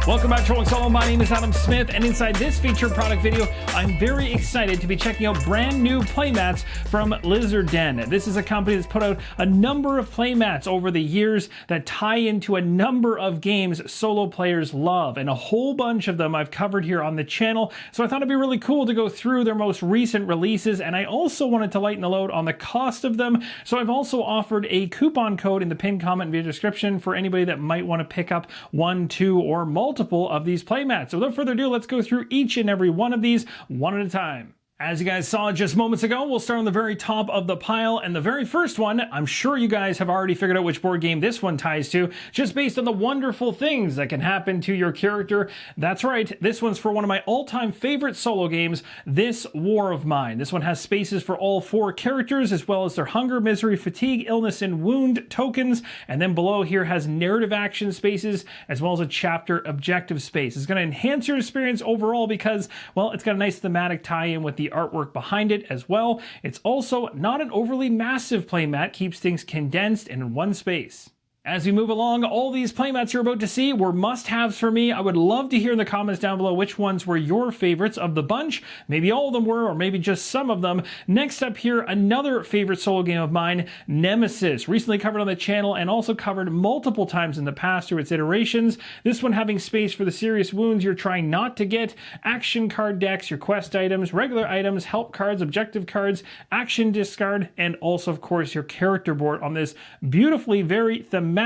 Welcome back to Rolling Solo. My name is Adam Smith, and inside this featured product video, I'm very excited to be checking out brand new playmats from Lizard Den. This is a company that's put out a number of playmats over the years that tie into a number of games solo players love, and a whole bunch of them I've covered here on the channel. So I thought it'd be really cool to go through their most recent releases, and I also wanted to lighten the load on the cost of them. So I've also offered a coupon code in the pinned comment video description for anybody that might want to pick up one, two, or multiple of these playmats. So without further ado, let's go through each and every one of these one at a time. As you guys saw just moments ago, we'll start on the very top of the pile, and the very first one, I'm sure you guys have already figured out which board game this one ties to, just based on the wonderful things that can happen to your character. That's right, this one's for one of my all-time favorite solo games, This War of Mine. This one has spaces for all 4 characters, as well as their hunger, misery, fatigue, illness, and wound tokens, and then below here has narrative action spaces, as well as a chapter objective space. It's going to enhance your experience overall because, well, it's got a nice thematic tie-in with the artwork behind it as well. It's also not an overly massive playmat, keeps things condensed and in one space. As we move along, all these playmats you're about to see were must-haves for me. I would love to hear in the comments down below which ones were your favorites of the bunch. Maybe all of them were, or maybe just some of them. Next up here, another favorite solo game of mine, Nemesis. Recently covered on the channel and also covered multiple times in the past through its iterations. This one having space for the serious wounds you're trying not to get, action card decks, your quest items, regular items, help cards, objective cards, action discard, and also, of course, your character board on this beautifully, very thematic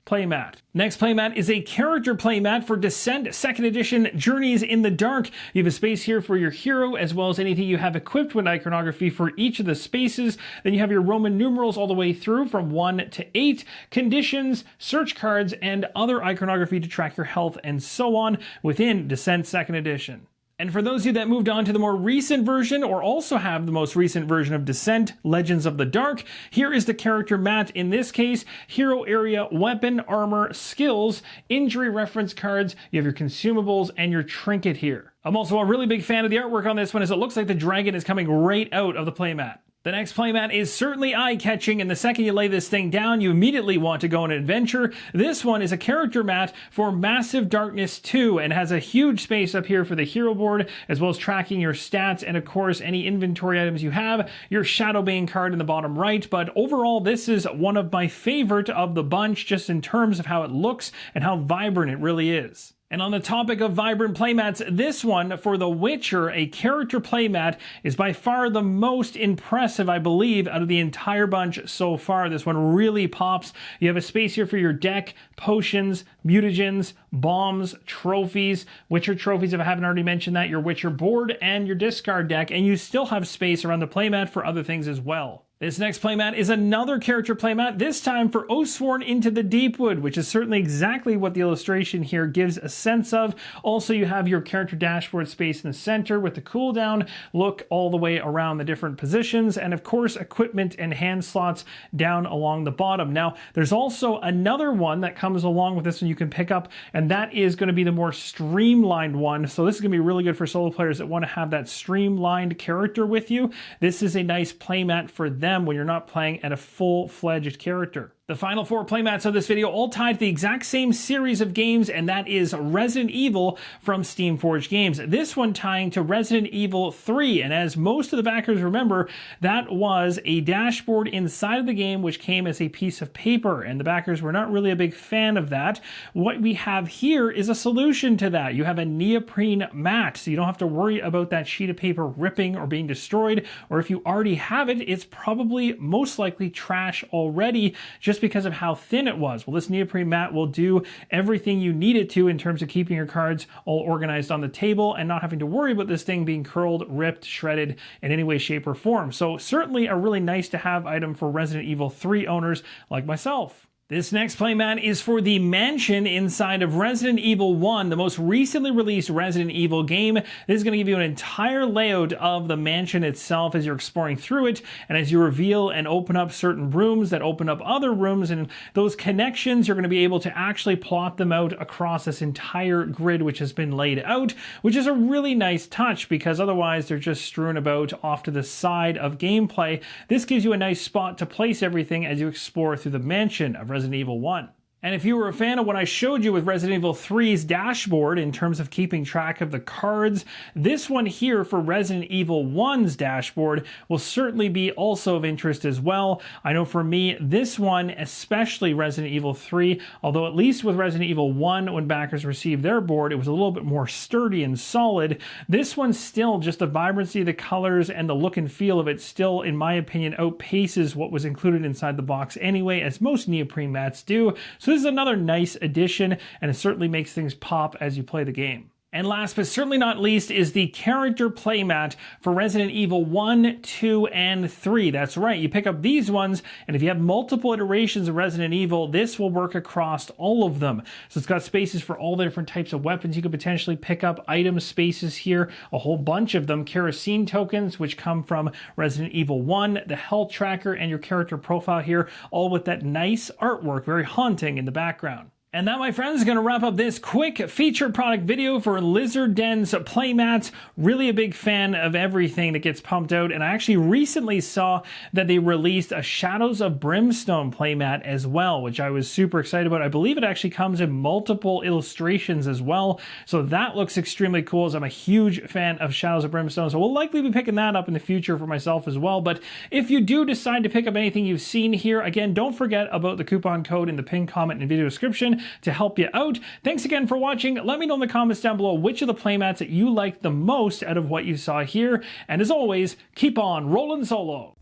playmat. Next playmat is a character playmat for Descent 2nd Edition Journeys in the Dark. You have a space here for your hero, as well as anything you have equipped with iconography for each of the spaces. Then you have your Roman numerals all the way through from 1 to 8, conditions, search cards, and other iconography to track your health and so on within Descent 2nd Edition. And for those of you that moved on to the more recent version, or also have the most recent version of Descent, Legends of the Dark, here is the character mat. In this case, hero area, weapon, armor, skills, injury reference cards, you have your consumables, and your trinket here. I'm also a really big fan of the artwork on this one, as it looks like the dragon is coming right out of the playmat. The next playmat is certainly eye-catching, and the second you lay this thing down, you immediately want to go on an adventure. This one is a character mat for Massive Darkness 2 and has a huge space up here for the hero board, as well as tracking your stats and, of course, any inventory items you have, your Shadowbane card in the bottom right. But overall, this is one of my favorite of the bunch, just in terms of how it looks and how vibrant it really is. And on the topic of vibrant playmats, this one for The Witcher, a character playmat, is by far the most impressive, I believe, out of the entire bunch so far. This one really pops. You have a space here for your deck, potions, mutagens, bombs, trophies, Witcher trophies if I haven't already mentioned that, your Witcher board, and your discard deck, and you still have space around the playmat for other things as well. This next playmat is another character playmat, this time for Oathsworn Into the Deepwood, which is certainly exactly what the illustration here gives a sense of. Also, you have your character dashboard space in the center with the cooldown look all the way around the different positions, and of course, equipment and hand slots down along the bottom. Now, there's also another one that comes along with this one you can pick up, and that is going to be the more streamlined one. So this is going to be really good for solo players that want to have that streamlined character with you. This is a nice playmat for them when you're not playing at a full-fledged character. The final 4 playmats of this video all tie to the exact same series of games, and that is Resident Evil from Steamforged Games. This one tying to Resident Evil 3, and as most of the backers remember, that was a dashboard inside of the game which came as a piece of paper, and the backers were not really a big fan of that. What we have here is a solution to that. You have a neoprene mat, so you don't have to worry about that sheet of paper ripping or being destroyed, or if you already have it, it's probably most likely trash already, just because of how thin it was. Well, this neoprene mat will do everything you need it to in terms of keeping your cards all organized on the table and not having to worry about this thing being curled, ripped, shredded in any way, shape, or form. So certainly a really nice to have item for Resident Evil 3 owners like myself. This next playmat is for the mansion inside of Resident Evil 1, the most recently released Resident Evil game. This is going to give you an entire layout of the mansion itself as you're exploring through it, and as you reveal and open up certain rooms that open up other rooms, and those connections, you're going to be able to actually plot them out across this entire grid which has been laid out, which is a really nice touch because otherwise they're just strewn about off to the side of gameplay. This gives you a nice spot to place everything as you explore through the mansion of Resident Evil 1. And if you were a fan of what I showed you with Resident Evil 3's dashboard in terms of keeping track of the cards, this one here for Resident Evil 1's dashboard will certainly be also of interest as well. I know for me, this one, especially Resident Evil 3, although at least with Resident Evil 1, when backers received their board, it was a little bit more sturdy and solid. This one still, just the vibrancy, the colors, and the look and feel of it still, in my opinion, outpaces what was included inside the box anyway, as most neoprene mats do. So this is another nice addition, and it certainly makes things pop as you play the game. And last but certainly not least is the character playmat for Resident Evil 1, 2, and 3. That's right, you pick up these ones, and if you have multiple iterations of Resident Evil, this will work across all of them. So it's got spaces for all the different types of weapons you could potentially pick up, item spaces here, a whole bunch of them, kerosene tokens, which come from Resident Evil 1, the health tracker, and your character profile here, all with that nice artwork, very haunting in the background. And that, my friends, is going to wrap up this quick featured product video for Lizard Den's Playmats. Really a big fan of everything that gets pumped out, and I actually recently saw that they released a Shadows of Brimstone playmat as well, which I was super excited about. I believe it actually comes in multiple illustrations as well, so that looks extremely cool, as I'm a huge fan of Shadows of Brimstone, so we'll likely be picking that up in the future for myself as well. But if you do decide to pick up anything you've seen here, again, don't forget about the coupon code in the pinned comment and video description to help you out. Thanks again for watching. Let me know in the comments down below which of the playmats that you liked the most out of what you saw here. And as always, keep on rolling solo.